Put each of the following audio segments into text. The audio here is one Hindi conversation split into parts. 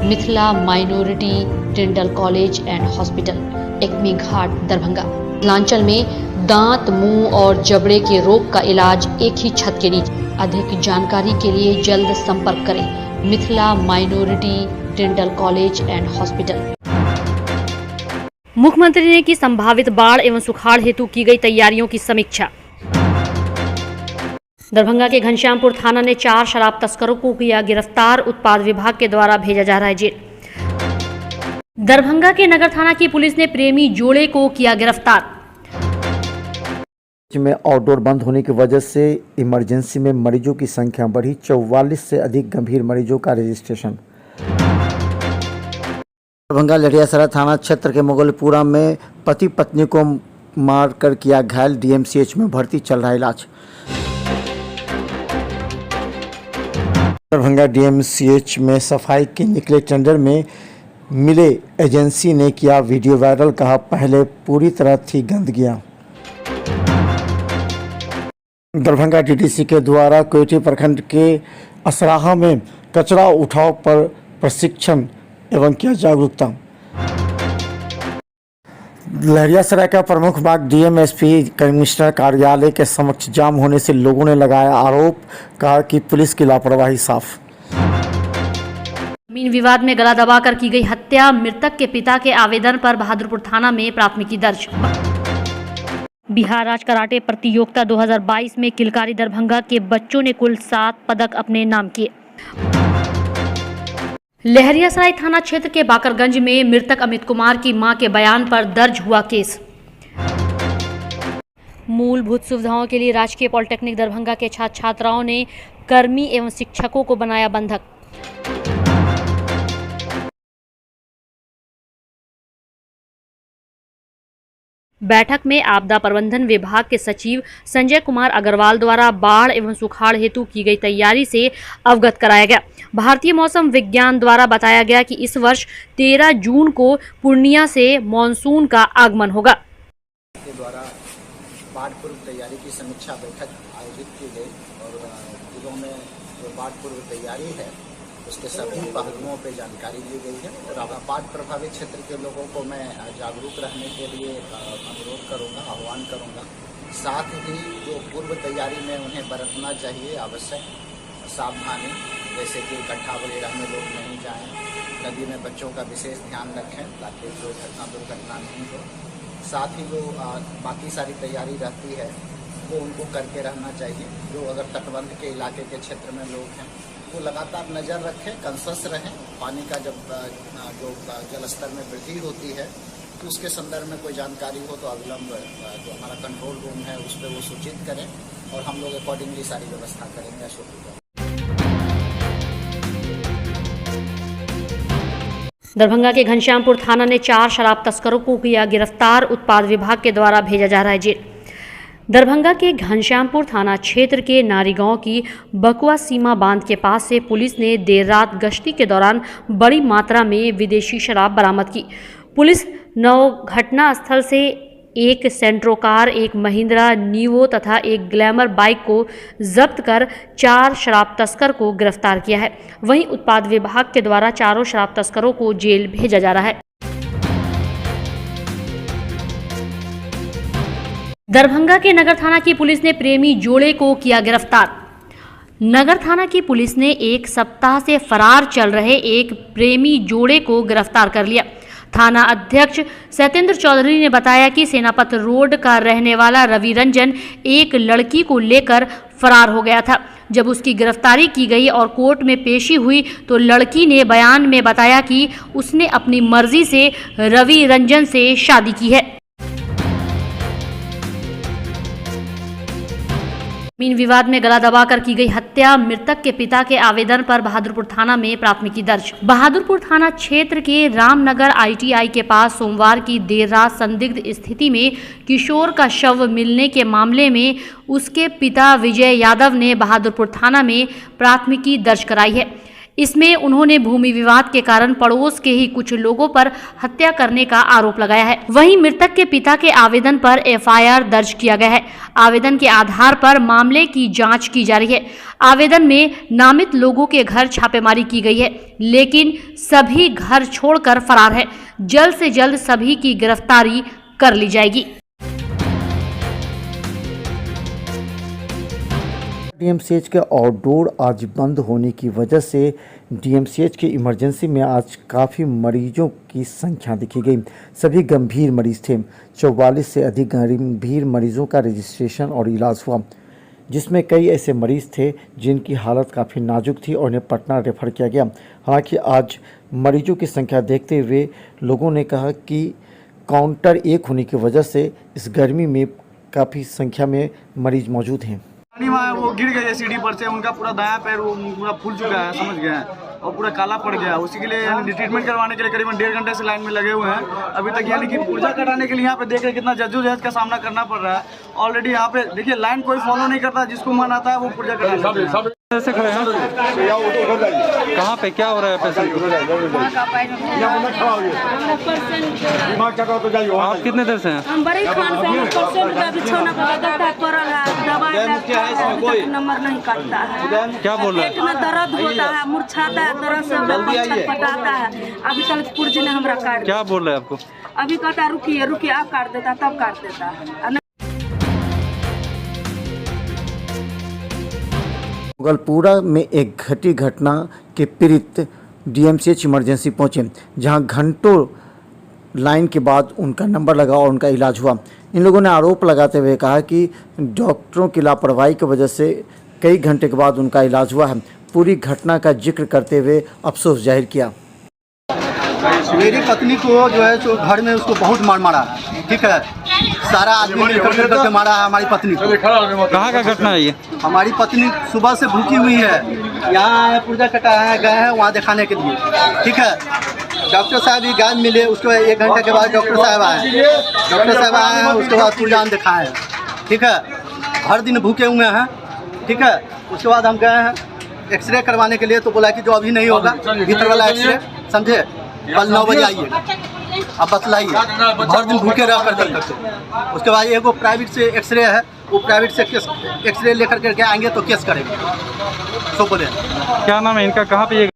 Mithila minority dental college and hospital, Ekmi Ghat, Darbhanga. Mithilanchal में दांत, मुंह और जबड़े के रोग का इलाज एक ही छत के नीचे। अधिक जानकारी के लिए जल्द संपर्क करें Mithila minority dental college and hospital. मुख्यमंत्री ने की संभावित बाढ़ एवं सुखाड़ हेतु की गई तैयारियों की समीक्षा। दरभंगा के घनश्यामपुर थाना ने 4 शराब तस्करों को किया गिरफ्तार, उत्पाद विभाग के द्वारा भेजा जा रहा है जेल। दरभंगा के नगर थाना की पुलिस ने प्रेमी जोड़े को किया गिरफ्तार। में आउटडोर बंद होने की वजह से इमरजेंसी में मरीजों की संख्या बढ़ी, 44 से अधिक गंभीर मरीजों का रजिस्ट्रेशन। दरभंगा लड़ियासराय थाना क्षेत्र के मुगलपुरा में पति पत्नी को मारकर किया घायल, डीएमसीएच में भर्ती, चल रहा इलाज। दरभंगा डीएमसीएच में सफाई के निकले टेंडर में मिले एजेंसी ने किया वीडियो वायरल, कहा पहले पूरी तरह थी गंदगियां। दरभंगा डीडीसी के द्वारा कोयटी प्रखंड के असराहा में कचरा उठाव पर प्रशिक्षण एवं किया जागरूकता। लहरियासराय का प्रमुख मार्ग डीएमएसपी कमिश्नर कार्यालय के समक्ष जाम होने से लोगों ने लगाया आरोप, कहा कि पुलिस की लापरवाही साफ। जमीन विवाद में गला दबाकर की गई हत्या, मृतक के पिता के आवेदन पर बहादुरपुर थाना में प्राथमिकी दर्ज। बिहार राज्य कराटे प्रतियोगिता 2022 में किलकारी दरभंगा के बच्चों ने कुल 7 पदक अपने नाम किए। लहरियासराय थाना क्षेत्र के बाकरगंज में मृतक अमित कुमार की मां के बयान पर दर्ज हुआ केस। मूलभूत सुविधाओं के लिए राजकीय पॉलिटेक्निक दरभंगा के छात्र छात्राओं ने कर्मी एवं शिक्षकों को बनाया बंधक। बैठक में आपदा प्रबंधन विभाग के सचिव संजय कुमार अग्रवाल द्वारा बाढ़ एवं सुखाड़ हेतु की गई तैयारी से अवगत कराया गया। भारतीय मौसम विज्ञान द्वारा बताया गया कि इस वर्ष 13 जून को पूर्णिया से मानसून का आगमन होगा। के द्वारा बाढ़ पूर्व तैयारी की समीक्षा बैठक आयोजित की गई और जिलों में जो बाढ़ पूर्व तैयारी है उसके सभी पहलुओं पर जानकारी दी गई है और बाढ़ प्रभावित क्षेत्र के लोगों को मैं जागरूक रहने के लिए अनुरोध करूंगा, आह्वान करूंगा। साथ ही जो पूर्व तैयारी में उन्हें बरतना चाहिए आवश्यक सावधानी, जैसे कि गड्ढा वगैरह में लोग नहीं जाएं, नदी में बच्चों का विशेष ध्यान रखें ताकि कोई दुर्घटना नहीं हो। साथ ही जो बाकी सारी तैयारी रहती है वो उनको करके रहना चाहिए। जो अगर तटबंध के इलाके के क्षेत्र में लोग हैं वो लगातार नज़र रखें, कंसस रहें। पानी का जब जो जल स्तर में वृद्धि होती है तो उसके संदर्भ में कोई जानकारी हो तो अविलंब जो हमारा कंट्रोल रूम है उस पर वो सूचित करें और हम लोग अकॉर्डिंगली सारी व्यवस्था करेंगे। अशोक। दरभंगा के घनश्यामपुर थाना ने 4 शराब तस्करों को किया गिरफ्तार, उत्पाद विभाग के द्वारा भेजा जा रहा है जेल। दरभंगा के घनश्यामपुर थाना क्षेत्र के नारीगांव की बकुआ सीमा बांध के पास से पुलिस ने देर रात गश्ती के दौरान बड़ी मात्रा में विदेशी शराब बरामद की। पुलिस घटना स्थल से एक सेंट्रो कार, एक महिंद्रा नीवो तथा एक ग्लैमर बाइक को जब्त कर 4 शराब तस्कर को गिरफ्तार किया है। वहीं उत्पाद विभाग के द्वारा चारों शराब तस्करों को जेल भेजा जा रहा है। दरभंगा के नगर थाना की पुलिस ने प्रेमी जोड़े को किया गिरफ्तार। नगर थाना की पुलिस ने 1 सप्ताह से फरार चल रहे एक प्रेमी जोड़े को गिरफ्तार कर लिया। थाना अध्यक्ष सत्येंद्र चौधरी ने बताया कि सेनापत रोड का रहने वाला रवि रंजन एक लड़की को लेकर फरार हो गया था। जब उसकी गिरफ्तारी की गई और कोर्ट में पेशी हुई तो लड़की ने बयान में बताया कि उसने अपनी मर्जी से रवि रंजन से शादी की है। जमीन विवाद में गला दबाकर की गई हत्या, मृतक के पिता के आवेदन पर बहादुरपुर थाना में प्राथमिकी दर्ज। बहादुरपुर थाना क्षेत्र के रामनगर आईटीआई के पास सोमवार की देर रात संदिग्ध स्थिति में किशोर का शव मिलने के मामले में उसके पिता विजय यादव ने बहादुरपुर थाना में प्राथमिकी दर्ज कराई है। इसमें उन्होंने भूमि विवाद के कारण पड़ोस के ही कुछ लोगों पर हत्या करने का आरोप लगाया है। वहीं मृतक के पिता के आवेदन पर एफआईआर दर्ज किया गया है। आवेदन के आधार पर मामले की जांच की जा रही है। आवेदन में नामित लोगों के घर छापेमारी की गई है, लेकिन सभी घर छोड़कर फरार है। जल्द से जल्द सभी की गिरफ्तारी कर ली जाएगी। डीएमसीएच के आउटडोर आज बंद होने की वजह से डीएमसीएच के इमरजेंसी में आज काफ़ी मरीजों की संख्या देखी गई। सभी गंभीर मरीज थे। 44 से अधिक गंभीर मरीजों का रजिस्ट्रेशन और इलाज हुआ, जिसमें कई ऐसे मरीज थे जिनकी हालत काफ़ी नाजुक थी और उन्हें पटना रेफर किया गया। हालांकि आज मरीजों की संख्या देखते हुए लोगों ने कहा कि काउंटर 1 होने की वजह से इस गर्मी में काफ़ी संख्या में मरीज मौजूद हैं। वो गिर गए सीढ़ी पर से, उनका पूरा दायां पैर वो पूरा फूल चुका है, समझ गए हैं, और पूरा काला पड़ गया। उसी के लिए यानी ट्रीटमेंट करवाने के लिए करीबन 1.5 घंटे से लाइन में लगे हुए हैं अभी तक। यानी कि पुर्जा कटाने के लिए यहाँ पे देख रहे कितना जद्दोजहद का सामना करना पड़ रहा है। ऑलरेडी यहाँ पे देखिए लाइन कोई फॉलो नहीं करता, जिसको मन आता है वो पुर्जा कटाने ऐसे खड़े हैं। कहाँ पे क्या हो रहा है पेशेंट को? आप कितने देर से हैं? हम बड़े खान से हैं। पेशेंट का बिछौना पर लगता पड़ल है, दवाई नंबर नहीं काटता है। क्या बोल रहा है? पेट में दर्द होता है, मुरझाता है, दर्द से छटपटाता है। अभी तक पुर्जी ने हमरा काट क्या बोल रहा है आपको? अभी कहता रुकिए रुकिए, आप काट देता तब काट देता है। मुगलपुरा में एक घटी घटना के पीड़ित डीएमसीएच इमरजेंसी पहुंचे, जहां घंटों लाइन के बाद उनका नंबर लगा और उनका इलाज हुआ। इन लोगों ने आरोप लगाते हुए कहा कि डॉक्टरों की लापरवाही की वजह से कई घंटे के बाद उनका इलाज हुआ है। पूरी घटना का जिक्र करते हुए अफसोस जाहिर किया। मेरी पत्नी को जो है जो घर में उसको बहुत मारा, ठीक है, सारा आदमी मिलकर करके मारा है हमारी पत्नी को। कहाँ का घटना है ये? हमारी पत्नी सुबह से भूखी हुई है, यहाँ आए पुर्जा कटाया है, गए हैं वहाँ दिखाने के लिए, ठीक है। डॉक्टर साहब भी गाज मिले, उसके बाद 1 घंटे के बाद डॉक्टर साहब आए हैं, उसके बाद पुर्जा हम दिखाए हैं, ठीक है। हर दिन भूखे हुए हैं, ठीक है। उसके बाद हम गए हैं एक्सरे करवाने के लिए, तो बोला कि जो अभी नहीं होगा भीतर वाला एक्सरे, समझे, कल 9 बजे आइए। अब बतलाइए, हर दिन भूखे रह कर करते। उसके बाद एगो प्राइवेट से एक्सरे है, वो प्राइवेट से एक्सरे लेकर करके आएंगे तो केस करेंगे, तो बोले। क्या नाम है इनका, कहाँ पे ये?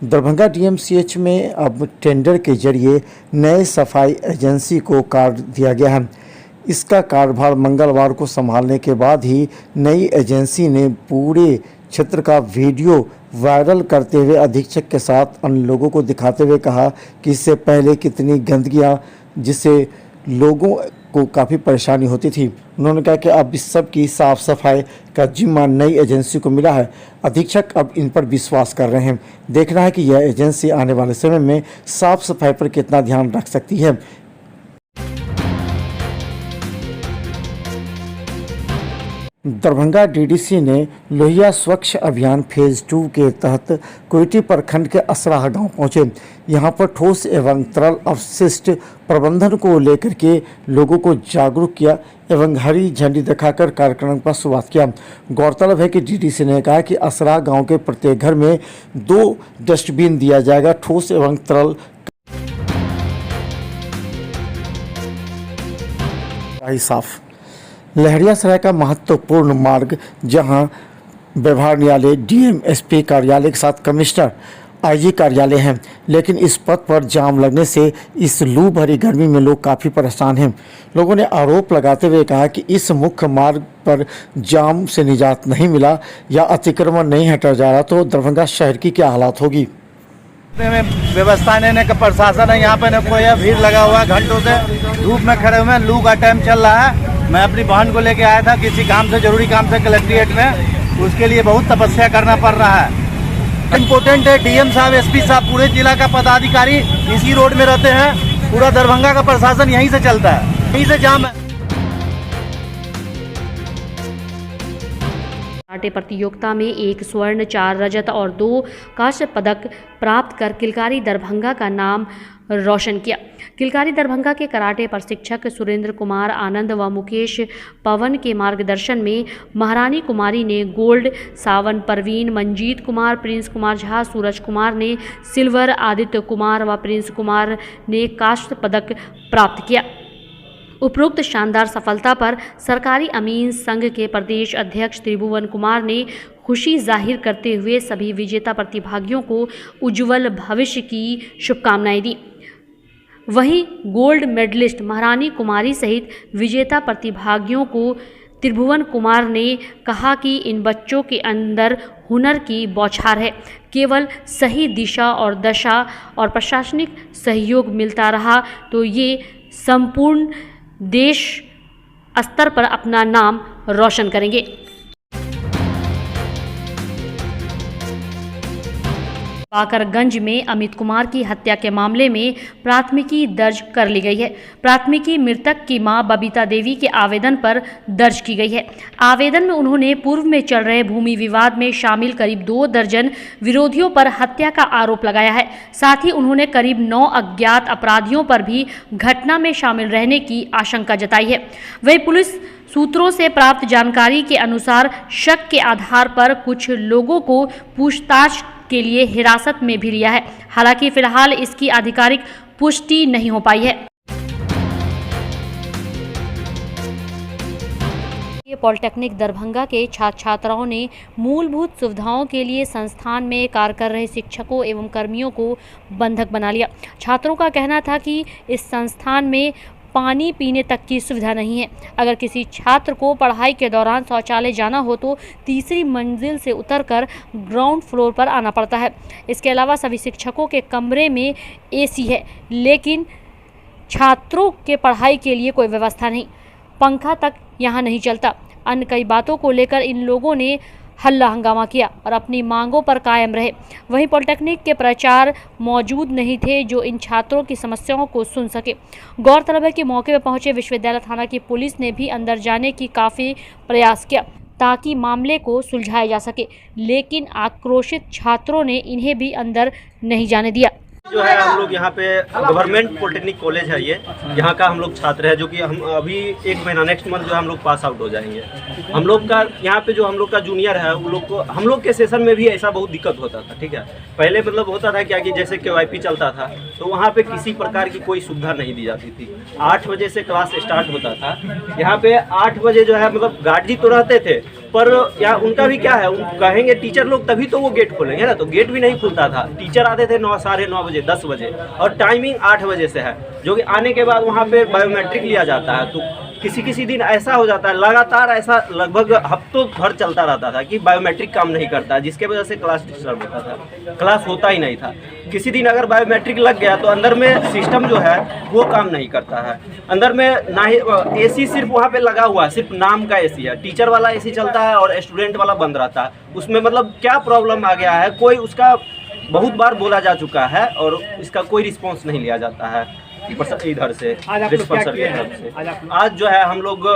दरभंगा डीएमसीएच में अब टेंडर के जरिए नए सफाई एजेंसी को कार्ड दिया गया है। इसका कार्यभार मंगलवार को संभालने के बाद ही नई एजेंसी ने पूरे क्षेत्र का वीडियो वायरल करते हुए अधीक्षक के साथ अन्य लोगों को दिखाते हुए कहा कि इससे पहले कितनी गंदगियां, जिससे लोगों को काफ़ी परेशानी होती थी। उन्होंने कहा कि अब इस सब की साफ सफाई का जिम्मा नई एजेंसी को मिला है। अधीक्षक अब इन पर विश्वास कर रहे हैं। देखना है कि यह एजेंसी आने वाले समय में साफ सफाई पर कितना ध्यान रख सकती है। दरभंगा डीडीसी ने लोहिया स्वच्छ अभियान फेज़ 2 के तहत कुर्टी प्रखंड के असराहा गांव पहुंचे। यहां पर ठोस एवं तरल अपशिष्ट प्रबंधन को लेकर के लोगों को जागरूक किया एवं हरी झंडी दिखाकर कार्यक्रम का शुरुआत किया। गौरतलब है कि डीडीसी ने कहा कि असराहा गांव के प्रत्येक घर में 2 डस्टबिन दिया जाएगा। ठोस एवं तरल साफ। लहरियासराय का महत्वपूर्ण मार्ग, जहां व्यवहार न्यायालय, डीएम, एसपी कार्यालय के साथ कमिश्नर, आईजी कार्यालय हैं, लेकिन इस पथ पर जाम लगने से इस लू भरी गर्मी में लोग काफ़ी परेशान हैं। लोगों ने आरोप लगाते हुए कहा कि इस मुख्य मार्ग पर जाम से निजात नहीं मिला या अतिक्रमण नहीं हटा जा रहा तो दरभंगा शहर की क्या हालात होगी। व्यवस्था नहीं का प्रशासन है यहाँ पे, न कोई है, भीड़ लगा हुआ है, घंटों से धूप में खड़े हुए हैं, लू का टाइम चल रहा है। मैं अपनी बहन को लेके आया था किसी काम से, जरूरी काम से कलेक्ट्रेट में, उसके लिए बहुत तपस्या करना पड़ रहा है। इम्पोर्टेंट है, डीएम साहब, एसपी साहब, पूरे जिला का पदाधिकारी इसी रोड में रहते हैं। पूरा दरभंगा का प्रशासन यहीं से चलता है, यहीं से जाम है। कराटे प्रतियोगिता में 1 स्वर्ण, 4 रजत और 2 कांस्य पदक प्राप्त कर किलकारी दरभंगा का नाम रोशन किया। किलकारी दरभंगा के कराटे प्रशिक्षक सुरेंद्र कुमार आनंद व मुकेश पवन के मार्गदर्शन में महारानी कुमारी ने गोल्ड, सावन परवीन, मंजीत कुमार, प्रिंस कुमार झा, सूरज कुमार ने सिल्वर, आदित्य कुमार व प्रिंस कुमार ने कांस्य पदक प्राप्त किया। उपरोक्त शानदार सफलता पर सरकारी अमीन संघ के प्रदेश अध्यक्ष त्रिभुवन कुमार ने खुशी जाहिर करते हुए सभी विजेता प्रतिभागियों को उज्जवल भविष्य की शुभकामनाएं दी। वहीं गोल्ड मेडलिस्ट महारानी कुमारी सहित विजेता प्रतिभागियों को त्रिभुवन कुमार ने कहा कि इन बच्चों के अंदर हुनर की बौछार है। केवल सही दिशा और दशा और प्रशासनिक सहयोग मिलता रहा तो ये संपूर्ण देश स्तर पर अपना नाम रोशन करेंगे। बाकरगंज में अमित कुमार की हत्या के मामले में प्राथमिकी दर्ज कर ली गई है। प्राथमिकी मृतक की मां बबीता देवी के आवेदन पर दर्ज की गई है। आवेदन में उन्होंने पूर्व में चल रहे भूमि विवाद में शामिल करीब 2 दर्जन विरोधियों पर हत्या का आरोप लगाया है। साथ ही उन्होंने करीब 9 अज्ञात अपराधियों पर भी घटना में शामिल रहने की आशंका जताई है। वहीं पुलिस सूत्रों से प्राप्त जानकारी के अनुसार शक के आधार पर कुछ लोगों को पूछताछ के लिए हिरासत में भी लिया है। हालांकि फिलहाल इसकी आधिकारिक पुष्टि नहीं हो पाई है। पॉलिटेक्निक दरभंगा के छात्र छात्राओं ने मूलभूत सुविधाओं के लिए संस्थान में कार्य कर रहे शिक्षकों एवं कर्मियों को बंधक बना लिया। छात्रों का कहना था कि इस संस्थान में पानी पीने तक की सुविधा नहीं है। अगर किसी छात्र को पढ़ाई के दौरान शौचालय जाना हो तो तीसरी मंजिल से उतरकर ग्राउंड फ्लोर पर आना पड़ता है। इसके अलावा सभी शिक्षकों के कमरे में एसी है, लेकिन छात्रों के पढ़ाई के लिए कोई व्यवस्था नहीं, पंखा तक यहाँ नहीं चलता। अन्य कई बातों को लेकर इन लोगों ने हल्ला हंगामा किया और अपनी मांगों पर कायम रहे। वहीं पॉलिटेक्निक के प्राचार्य मौजूद नहीं थे जो इन छात्रों की समस्याओं को सुन सके। गौरतलब है कि मौके पर पहुंचे विश्वविद्यालय थाना की पुलिस ने भी अंदर जाने की काफ़ी प्रयास किया ताकि मामले को सुलझाया जा सके, लेकिन आक्रोशित छात्रों ने इन्हें भी अंदर नहीं जाने दिया। जो है हम लोग यहाँ पे गवर्नमेंट पॉलिटेक्निक कॉलेज है, ये यहाँ का हम लोग छात्र है जो कि हम अभी 1 महीना नेक्स्ट मंथ जो है हम लोग पास आउट हो जाएंगे। हम लोग का यहाँ पे जो हम लोग का जूनियर है वो लोग को हम लोग के सेशन में भी ऐसा बहुत दिक्कत होता था। ठीक है, पहले मतलब होता था क्या कि जैसे KYP चलता था तो वहाँ पे किसी प्रकार की कोई सुविधा नहीं दी जाती थी। 8 बजे से क्लास स्टार्ट होता था। यहाँ पे 8 बजे जो है मतलब गार्ड तो रहते थे, पर यहाँ उनका भी क्या है, उन कहेंगे टीचर लोग तभी तो वो गेट खोलेंगे ना, तो गेट भी नहीं खुलता था। टीचर आते थे 9, साढ़े 9 बजे, 10 बजे, और टाइमिंग 8 बजे से है, जो कि आने के बाद वहाँ पे बायोमेट्रिक लिया जाता है। तो किसी दिन ऐसा हो जाता है, लगातार ऐसा लगभग हफ्तों भर चलता रहता था कि बायोमेट्रिक काम नहीं करता, जिसके वजह से क्लास डिस्टर्ब होता था, क्लास होता ही नहीं था। किसी दिन अगर बायोमेट्रिक लग गया तो अंदर में सिस्टम जो है वो काम नहीं करता है। अंदर में ना ही AC सिर्फ वहाँ पे लगा हुआ है, सिर्फ नाम का AC है, टीचर वाला AC चलता है और स्टूडेंट वाला बंद रहता है। उसमें मतलब क्या प्रॉब्लम आ गया है, कोई उसका बहुत बार बोला जा चुका है और इसका कोई रिस्पॉन्स नहीं लिया जाता है इधर से। आज जो है हम लोग